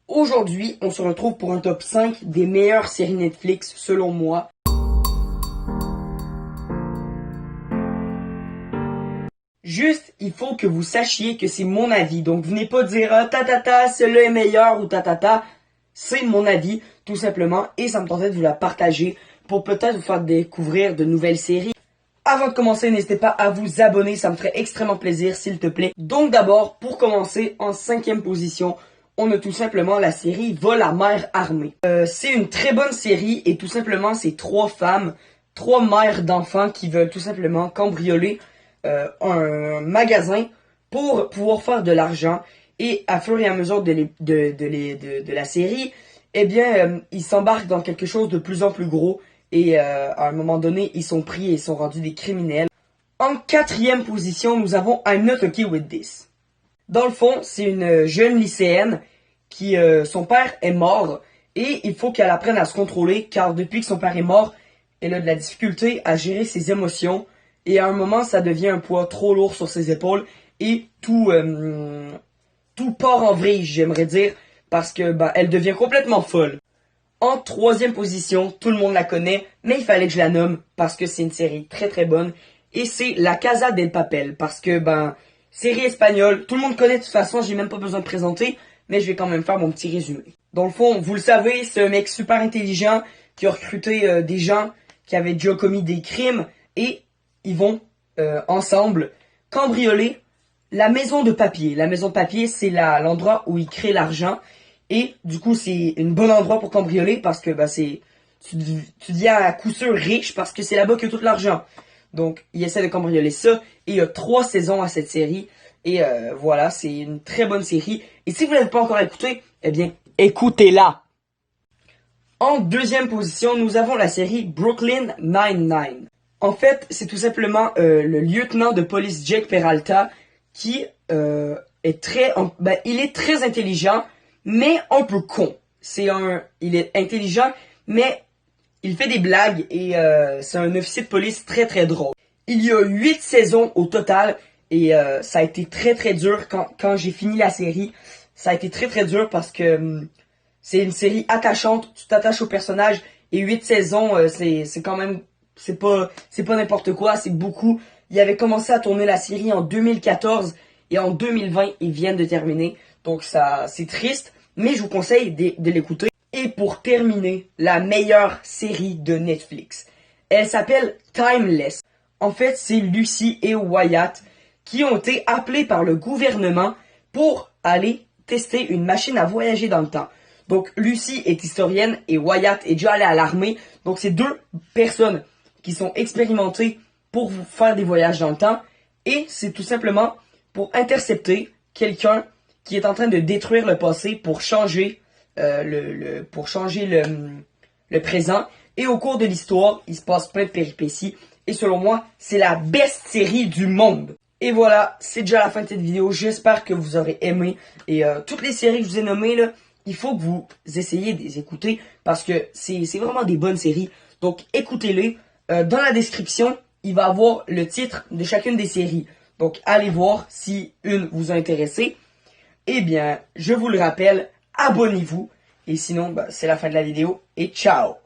Aujourd'hui, on se retrouve pour un top 5 des meilleures séries Netflix selon moi. Juste, il faut que vous sachiez que c'est mon avis. Donc, venez pas dire ah, celui-là est meilleur ou C'est mon avis, tout simplement. Et ça me tentait de vous la partager pour peut-être vous faire découvrir de nouvelles séries. Avant de commencer, n'hésitez pas à vous abonner. Ça me ferait extrêmement plaisir, s'il te plaît. Donc, d'abord, pour commencer, en 5e position, on a tout simplement la série Vol à mer armée. C'est une très bonne série et tout simplement, c'est 3 femmes, 3 mères d'enfants qui veulent tout simplement cambrioler un magasin pour pouvoir faire de l'argent. Et à fur et à mesure de la série, eh bien, ils s'embarquent dans quelque chose de plus en plus gros. Et à un moment donné, ils sont pris et sont rendus des criminels. En 4e position, nous avons I'm Not Okay With This. Dans le fond, c'est une jeune lycéenne qui, son père est mort et il faut qu'elle apprenne à se contrôler car depuis que son père est mort, elle a de la difficulté à gérer ses émotions et à un moment, ça devient un poids trop lourd sur ses épaules et tout part en vrille, j'aimerais dire, parce que elle devient complètement folle. En 3e position, tout le monde la connaît, mais il fallait que je la nomme parce que c'est une série très très bonne et c'est La Casa del Papel parce que série espagnole, tout le monde connaît de toute façon, j'ai même pas besoin de présenter, mais je vais quand même faire mon petit résumé. Dans le fond, vous le savez, c'est un mec super intelligent qui a recruté des gens qui avaient déjà commis des crimes et ils vont ensemble cambrioler la maison de papier. La maison de papier, c'est l'endroit où ils créent l'argent et du coup, c'est un bon endroit pour cambrioler parce que tu deviens à coup sûr riche parce que c'est là-bas que tout l'argent. Donc, il essaie de cambrioler ça. Et il y a 3 saisons à cette série. Et voilà, c'est une très bonne série. Et si vous ne l'avez pas encore écoutée, eh bien, écoutez-la. En 2e position, nous avons la série Brooklyn Nine-Nine. En fait, c'est tout simplement le lieutenant de police Jake Peralta qui est il est très intelligent, mais un peu con. Il est intelligent, mais il fait des blagues et c'est un officier de police très très drôle. Il y a 8 saisons au total et ça a été très très dur quand j'ai fini la série. Ça a été très très dur parce que c'est une série attachante, tu t'attaches au personnage et 8 saisons c'est quand même c'est pas n'importe quoi, c'est beaucoup. Il avait commencé à tourner la série en 2014 et en 2020 ils viennent de terminer. Donc ça c'est triste, mais je vous conseille de l'écouter. Et pour terminer, la meilleure série de Netflix. Elle s'appelle Timeless. En fait, c'est Lucy et Wyatt qui ont été appelés par le gouvernement pour aller tester une machine à voyager dans le temps. Donc, Lucy est historienne et Wyatt est déjà allé à l'armée. Donc, c'est 2 personnes qui sont expérimentées pour vous faire des voyages dans le temps. Et c'est tout simplement pour intercepter quelqu'un qui est en train de détruire le passé pour changer le présent. Et au cours de l'histoire, il se passe plein de péripéties. Et selon moi, c'est la best série du monde. Et voilà, c'est déjà la fin de cette vidéo. J'espère que vous aurez aimé. Et toutes les séries que je vous ai nommées, là, il faut que vous essayiez de les écouter parce que c'est vraiment des bonnes séries. Donc écoutez-les. Dans la description, il va y avoir le titre de chacune des séries. Donc allez voir si une vous a intéressé. Eh bien, je vous le rappelle, abonnez-vous. Et sinon, c'est la fin de la vidéo. Et ciao!